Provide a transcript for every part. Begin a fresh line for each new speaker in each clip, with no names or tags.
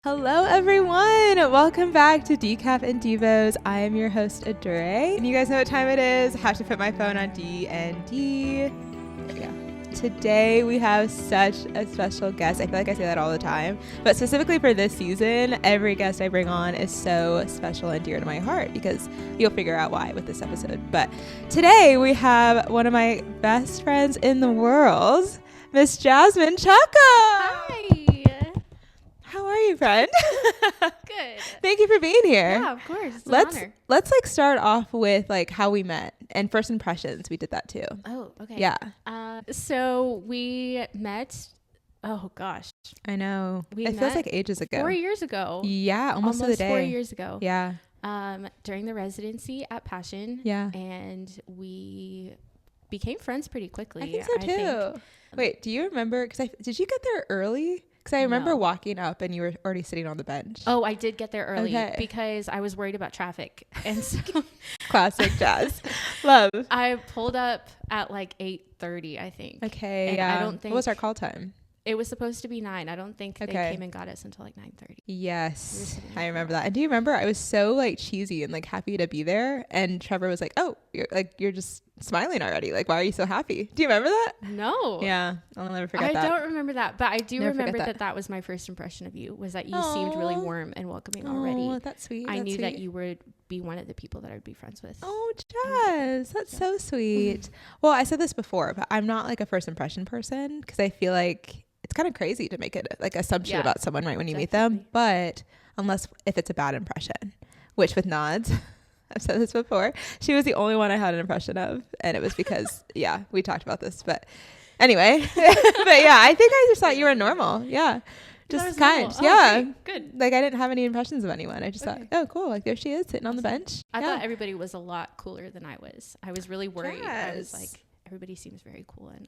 Hello everyone, welcome back to Decaf N Devos. I am your host Adore, and you guys know what time it is. I have to put my phone on D&D. Yeah. Today we have such a special guest. I feel like I say that all the time, but specifically for this season, every guest I bring on is so special and dear to my heart because you'll figure out why with this episode. But today we have one of my best friends in the world, Miss Jasmine Chacko.
Hi.
How are you, friend?
Good.
Thank you for being here.
Yeah, of course. It's an honor.
Let's like start off with like how we met and first impressions. We did that too.
Oh, okay.
Yeah.
So we met. Oh gosh.
I know.
We
it feels
met
like ages ago.
4 years ago.
Yeah, almost to the day.
4 years ago.
Yeah.
During the residency at Passion.
Yeah.
And we became friends pretty quickly.
I think so too. Wait, do you remember? Did you get there early? Because I remember walking up and you were already sitting on the bench.
Oh, I did get there early because I was worried about traffic. And so
classic Jazz. Love.
I pulled up at like 8:30, I think.
Okay.
And
yeah.
I don't think
what was our call time?
It was supposed to be 9. I don't think they came and got us until like 9:30.
Yes, I remember that. And do you remember I was so like cheesy and like happy to be there? And Trevor was like, "Oh, you're just smiling already. Like, why are you so happy?" Do you remember that?
No.
Yeah, I'll never forget that.
I don't remember that, but I do
Never
remember that was my first impression of you. Was that you seemed really warm and welcoming already?
Oh, that's sweet.
I knew that you would be one of the people that I'd be friends with.
Oh, Jazz, that's so sweet. Well, I said this before, but I'm not like a first impression person because I feel like it's kind of crazy to make it like assumption about someone right when you meet them. But if it's a bad impression, which with Nods, I've said this before, she was the only one I had an impression of. And it was because, we talked about this. But anyway, but yeah, I think I just thought you were normal. Yeah. Just kind.
Oh,
yeah.
okay. Good.
Like I didn't have any impressions of anyone. I just thought, oh, cool. Like there she is sitting on the bench.
I thought everybody was a lot cooler than I was. I was really worried. I was like, everybody seems very cool. And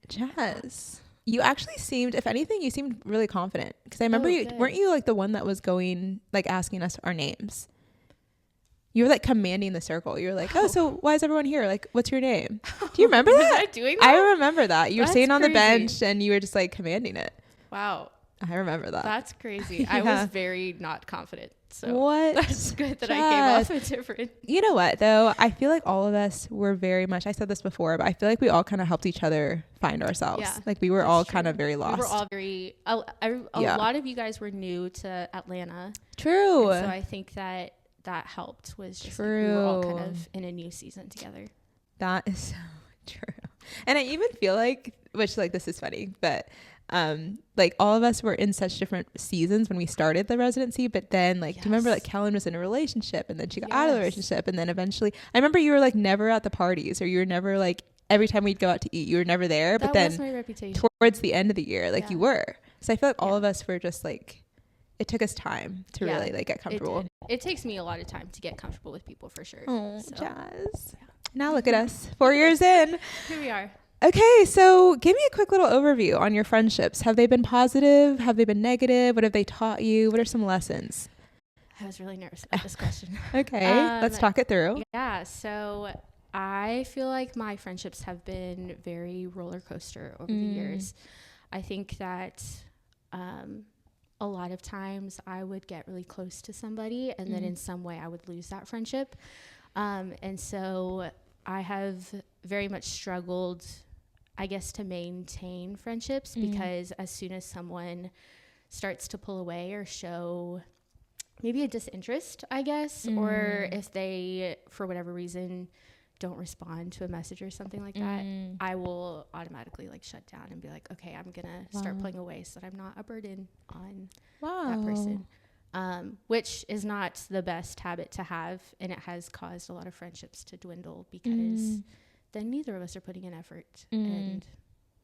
Jazz. You actually seemed, if anything, you seemed really confident. Because I remember weren't you like the one that was going, like asking us our names? You were like commanding the circle. You were like, oh, so why is everyone here? Like, what's your name? Do you remember that?
Was I doing that?
I remember that. You were sitting on the bench and you were just like commanding it.
Wow.
I remember that.
That's crazy. I was very not confident. So
what?
That's good that I came off it different.
You know what though? I feel like all of us were very much, I said this before, but I feel like we all kind of helped each other find ourselves. Yeah, like we were all kind of very lost.
We were all very, a lot of you guys were new to Atlanta.
True.
And so I think that helped was just like we were all kind of in a new season together.
That is so true. And I even feel like, which like this is funny, but like all of us were in such different seasons when we started the residency, but then like do you remember like Kellen was in a relationship and then she got out of the relationship, and then eventually I remember you were like never at the parties, or you were never like every time we'd go out to eat you were never there, but then
was my reputation.
Towards the end of the year like you were. So I feel like all of us were just like, it took us time to really like get comfortable.
It takes me a lot of time to get comfortable with people for sure.
Oh, Jazz. Now look at us 4 years in.
Here we are.
Okay, so give me a quick little overview on your friendships. Have they been positive? Have they been negative? What have they taught you? What are some lessons?
I was really nervous about this question.
Okay, let's talk it through.
Yeah, so I feel like my friendships have been very roller coaster over the years. I think that a lot of times I would get really close to somebody and then in some way I would lose that friendship. And so I have very much struggled, I guess, to maintain friendships because as soon as someone starts to pull away or show maybe a disinterest, I guess, or if they, for whatever reason, don't respond to a message or something like that, I will automatically like shut down and be like, okay, I'm gonna start pulling away so that I'm not a burden on that person. Which is not the best habit to have, and it has caused a lot of friendships to dwindle because then neither of us are putting in effort, and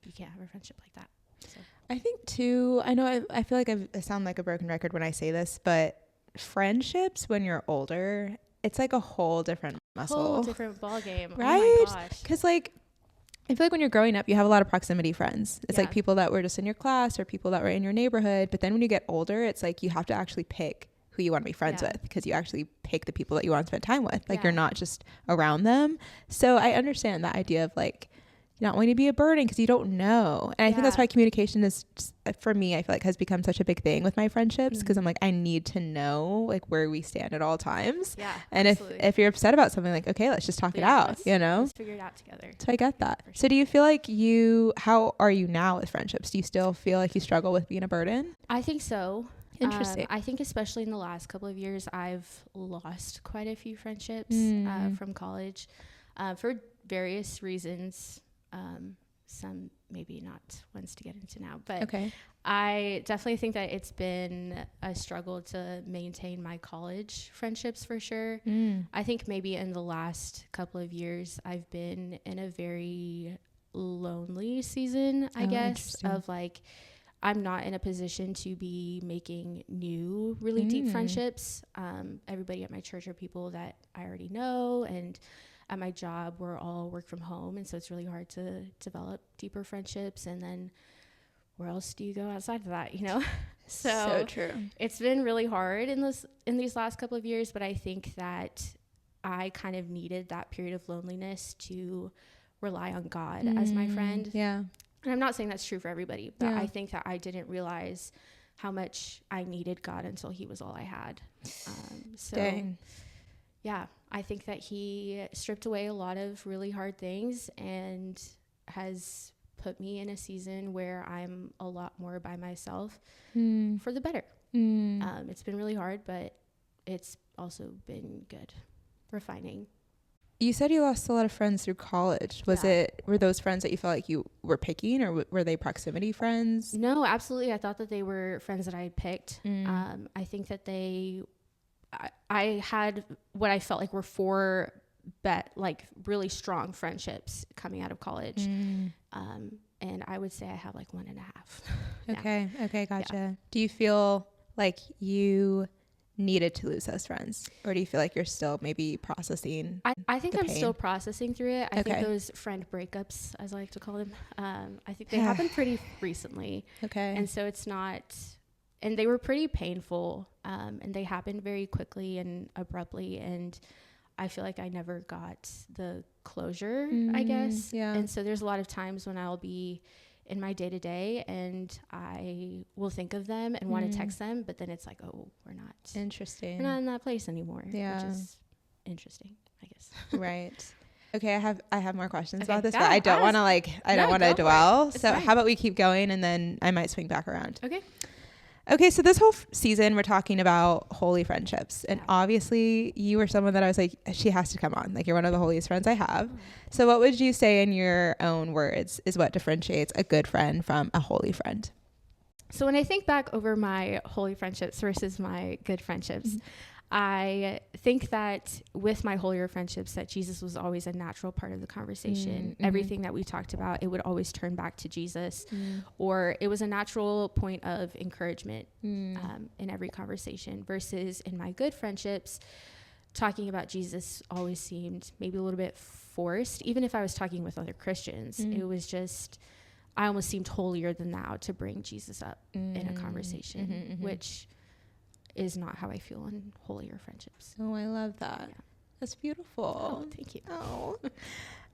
you can't have a friendship like that. So.
I think too, I know I feel like I sound like a broken record when I say this, but friendships when you're older, it's like a whole different muscle.
Whole different ball game.
Right?
Oh my gosh.
Because like, I feel like when you're growing up, you have a lot of proximity friends. It's like people that were just in your class or people that were in your neighborhood. But then when you get older, it's like you have to actually pick who you want to be friends with, because you actually pick the people that you want to spend time with. Like you're not just around them. So I understand that idea of like, not wanting to be a burden because you don't know. And I think that's why communication is, for me, I feel like has become such a big thing with my friendships, because I'm like, I need to know like where we stand at all times.
Yeah.
And if you're upset about something, like, okay, let's just talk it out, you know?
Let's figure it out together.
So I get that.
Sure.
So do you feel like how are you now with friendships? Do you still feel like you struggle with being a burden?
I think so.
Interesting.
I think especially in the last couple of years, I've lost quite a few friendships from college for various reasons. Some maybe not ones to get into now, but
okay.
I definitely think that it's been a struggle to maintain my college friendships for sure. I think maybe in the last couple of years, I've been in a very lonely season, I guess, of like, I'm not in a position to be making new, really deep friendships. Everybody at my church are people that I already know, and at my job, we're all work from home, and so it's really hard to develop deeper friendships. And then where else do you go outside of that, you know? So
true.
It's been really hard in these last couple of years, but I think that I kind of needed that period of loneliness to rely on God as my friend.
Yeah.
And I'm not saying that's true for everybody, but I think that I didn't realize how much I needed God until he was all I had.
Dang.
Yeah, I think that he stripped away a lot of really hard things and has put me in a season where I'm a lot more by myself for the better. It's been really hard, but it's also been good, refining.
You said you lost a lot of friends through college. Were those friends that you felt like you were picking, or were they proximity friends?
No, absolutely. I thought that they were friends that I had picked. I think that I had what I felt like were 4 like really strong friendships coming out of college. And I would say I have like 1.5.
Okay. Gotcha. Yeah. Do you feel like you needed to lose those friends, or do you feel like you're still maybe processing?
I think I'm still processing through it. I think those friend breakups, as I like to call them, I think they happened pretty recently. And so it's not, and they were pretty painful, and they happened very quickly and abruptly, and I feel like I never got the closure, I guess. And so there's a lot of times when I'll be in my day-to-day and I will think of them and want to text them, but then it's like, oh, we're not in that place anymore, which is interesting, I guess.
Right. Okay, I have more questions about this, but I don't want to dwell. So how about we keep going, and then I might swing back around. Okay, so this whole season we're talking about holy friendships, and obviously you were someone that I was like, she has to come on. Like, you're one of the holiest friends I have. So what would you say in your own words is what differentiates a good friend from a holy friend?
So when I think back over my holy friendships versus my good friendships, I think that with my holier friendships that Jesus was always a natural part of the conversation. Everything that we talked about, it would always turn back to Jesus, or it was a natural point of encouragement in every conversation, versus in my good friendships, talking about Jesus always seemed maybe a little bit forced. Even if I was talking with other Christians, it was just, I almost seemed holier than thou to bring Jesus up in a conversation, which is not how I feel in holier friendships.
Oh, I love that. Yeah. That's beautiful.
Oh, thank you.
Oh.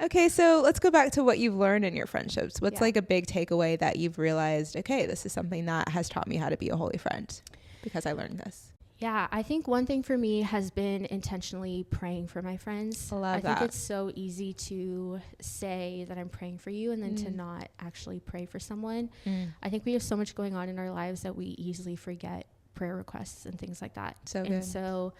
Okay, so let's go back to what you've learned in your friendships. What's like a big takeaway that you've realized, okay, this is something that has taught me how to be a holy friend because I learned this?
Yeah, I think one thing for me has been intentionally praying for my friends. I think it's so easy to say that I'm praying for you and then to not actually pray for someone. I think we have so much going on in our lives that we easily forget prayer requests and things like that. So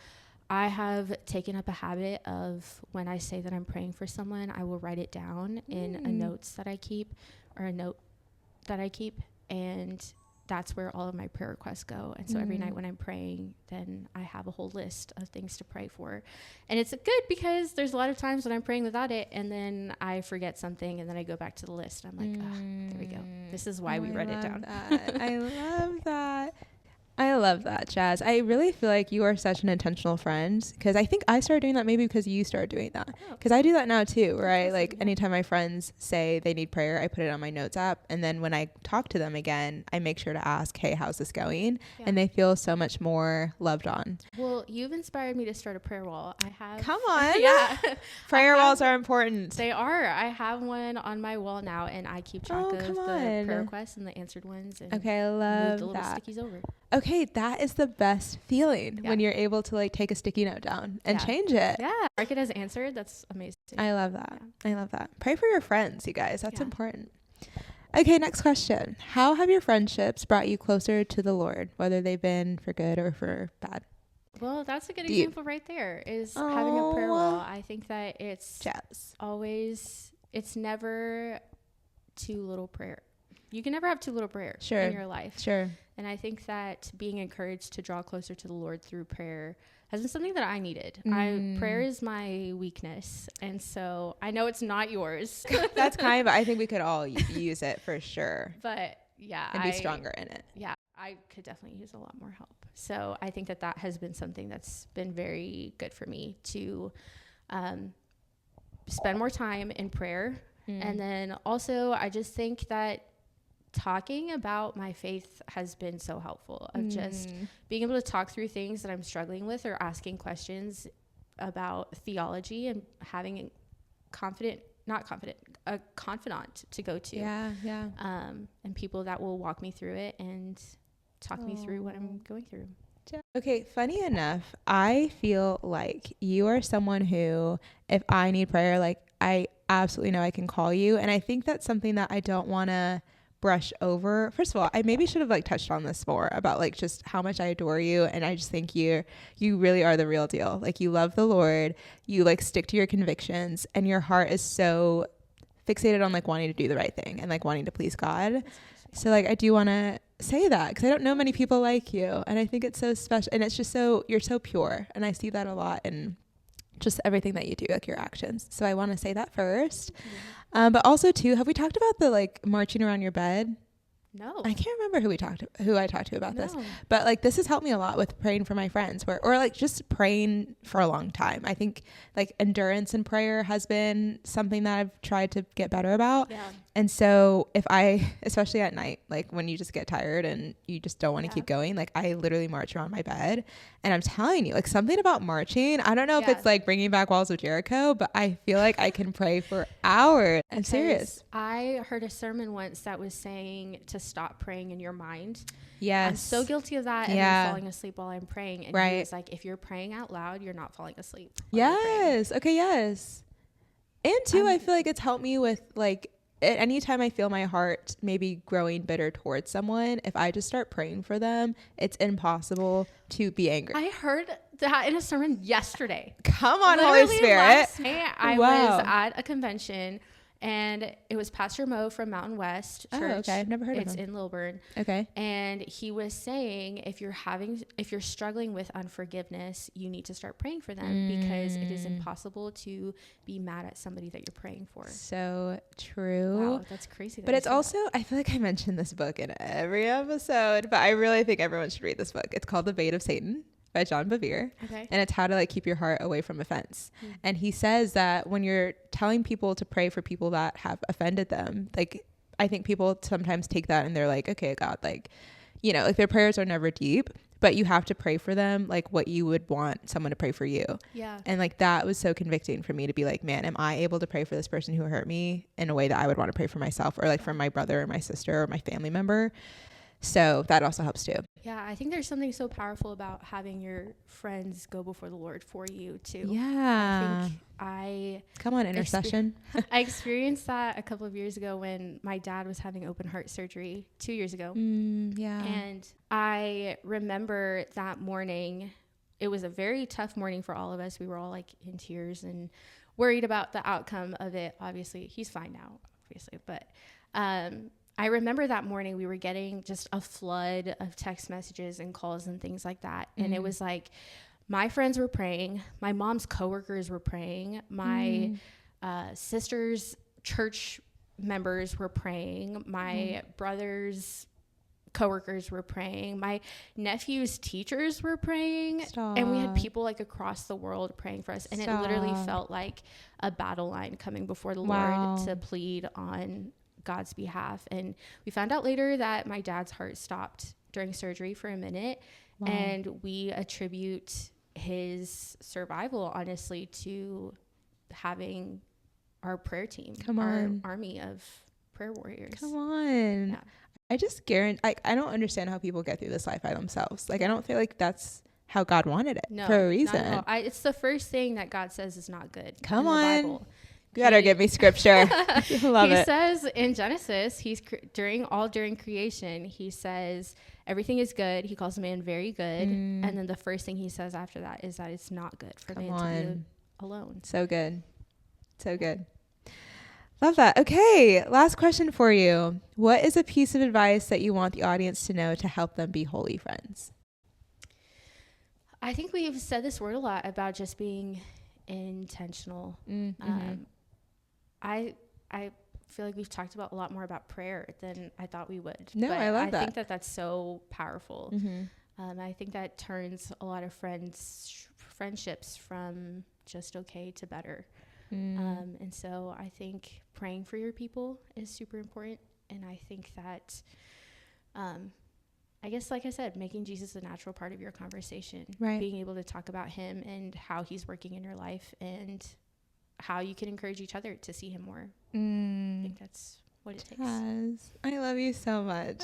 I have taken up a habit of, when I say that I'm praying for someone, I will write it down in a note that I keep, and that's where all of my prayer requests go. And so every night when I'm praying, then I have a whole list of things to pray for. And it's good because there's a lot of times when I'm praying without it, and then I forget something, and then I go back to the list. I'm like, there we go. This is why we wrote it down.
I love that. I I love that, Jazz. I really feel like you are such an intentional friend, because I think I started doing that maybe because you started doing that. Because I do that now too, where I like anytime my friends say they need prayer, I put it on my notes app. And then when I talk to them again, I make sure to ask, hey, how's this going? Yeah. And they feel so much more loved on.
Well, you've inspired me to start a prayer wall. I have.
Come on.
Yeah.
Prayer walls are important.
They are. I have one on my wall now, and I keep track of the prayer requests and the answered ones. And
okay, I love
move the little stickies over.
Okay, that is the best feeling when you're able to like take a sticky note down and change it.
Yeah, mark it as answered. That's amazing.
I love that. Yeah. I love that. Pray for your friends, you guys. That's important. Okay, next question. How have your friendships brought you closer to the Lord, whether they've been for good or for bad?
Well, that's a good example right there, is having a prayer wall. I think that it's always, it's never too little prayer. You can never have too little prayer in your life. Sure. And I think that being encouraged to draw closer to the Lord through prayer has been something that I needed. Prayer is my weakness. And so I know it's not yours.
That's kind, but I think we could all use it for sure.
But yeah.
And be stronger in it.
Yeah. I could definitely use a lot more help. So I think that that has been something that's been very good for me to spend more time in prayer. And then also I just think that talking about my faith has been so helpful, of just being able to talk through things that I'm struggling with, or asking questions about theology, and having a confidant to go to. And people that will walk me through it and talk me through what I'm going through.
Okay, funny enough, I feel like you are someone who, if I need prayer, like I absolutely know I can call you. And I think that's something that I don't want to brush over. First of all, I maybe should have like touched on this more about like just how much I adore you. And I just think you really are the real deal. Like, you love the Lord, you like stick to your convictions, and your heart is so fixated on like wanting to do the right thing and like wanting to please God. So like, I do want to say that, because I don't know many people like you, and I think it's so special, and it's just you're so pure, and I see that a lot in just everything that you do, like your actions. So I want to say that first. But also too, have we talked about the like marching around your bed?
No,
I can't remember who I talked to about this, but like this has helped me a lot with praying for my friends, or like just praying for a long time. I think like endurance in prayer has been something that I've tried to get better about. Yeah. And so if especially at night, like when you just get tired and you just don't want to keep going, like I literally march around my bed, and I'm telling you, like something about marching, I don't know if it's like bringing back walls of Jericho, but I feel like I can pray for hours. I'm serious.
I heard a sermon once that was saying to stop praying in your mind.
Yes.
I'm so guilty of that. And I'm falling asleep while I'm praying. And he was like, if you're praying out loud, you're not falling asleep.
Yes. Okay. Yes. And too, I feel like it's helped me with like, anytime I feel my heart maybe growing bitter towards someone, if I just start praying for them, it's impossible to be angry.
I heard that in a sermon yesterday.
Come on, Holy Spirit.
I was at a convention, and it was Pastor Mo from Mountain West Church.
Oh, okay. I've never heard of him.
It's in Lilburn.
Okay.
And he was saying, if you're struggling with unforgiveness, you need to start praying for them, because it is impossible to be mad at somebody that you're praying for.
So true.
Wow, that's crazy.
But it's also, I feel like I mentioned this book in every episode, but I really think everyone should read this book. It's called The Bait of Satan by John Bevere. Okay. And it's how to like keep your heart away from offense. And he says that when you're telling people to pray for people that have offended them, like I think people sometimes take that and they're like, okay, God, like, you know, like their prayers are never deep, but you have to pray for them like what you would want someone to pray for you. Yeah. And like that was so convicting for me to be like, man, am I able to pray for this person who hurt me in a way that I would want to pray for myself, or like for my brother or my sister or my family member? So that also helps too.
Yeah, I think there's something so powerful about having your friends go before the Lord for you too.
Yeah. Come on, intercession.
I experienced that a couple of years ago when my dad was having open heart surgery 2 years ago. Yeah. And I remember that morning, it was a very tough morning for all of us. We were all like in tears and worried about the outcome of it. Obviously, he's fine now, obviously, but I remember that morning we were getting just a flood of text messages and calls and things like that. And it was like, my friends were praying. My mom's coworkers were praying. My sister's church members were praying. My brother's coworkers were praying. My nephew's teachers were praying.
Stop.
And we had people like across the world praying for us. And
Stop.
it literally felt like a battle line coming before the
Wow.
Lord to plead on God's behalf. And we found out later that my dad's heart stopped during surgery for a minute.
Wow.
And we attribute his survival, honestly, to having our prayer team, our army of prayer warriors.
Come on.
Yeah.
I just guarantee, I don't understand how people get through this life by themselves. Like, I don't feel like that's how God wanted it for a reason.
Not at all. It's the first thing that God says is not good.
Come
in
on.
the Bible.
You better give me scripture. Love
He
it.
says in Genesis, during creation, he says everything is good. He calls man very good. And then the first thing he says after that is that it's not good for man to be alone.
So good. So good. Love that. Okay. Last question for you. What is a piece of advice that you want the audience to know to help them be holy friends?
I think we've said this word a lot about just being intentional. I feel like we've talked about a lot more about prayer than I thought we would.
No,
but
I love that.
I think that that's so powerful. I think that turns a lot of friendships from just okay to better. And so I think praying for your people is super important. And I think that, I guess, like I said, making Jesus a natural part of your conversation,
right? Being
able to talk about him and how he's working in your life and how you can encourage each other to see him more. I think that's what it takes.
Yes. I love you so much.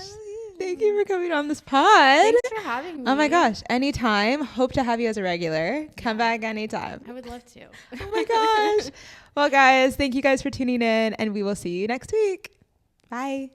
Thank you for coming on this pod. Thanks
for having me.
Oh my gosh. Anytime. Hope to have you as a regular. Come back anytime.
I would love to.
Oh my gosh. Well, guys, thank you guys for tuning in, and we will see you next week. Bye.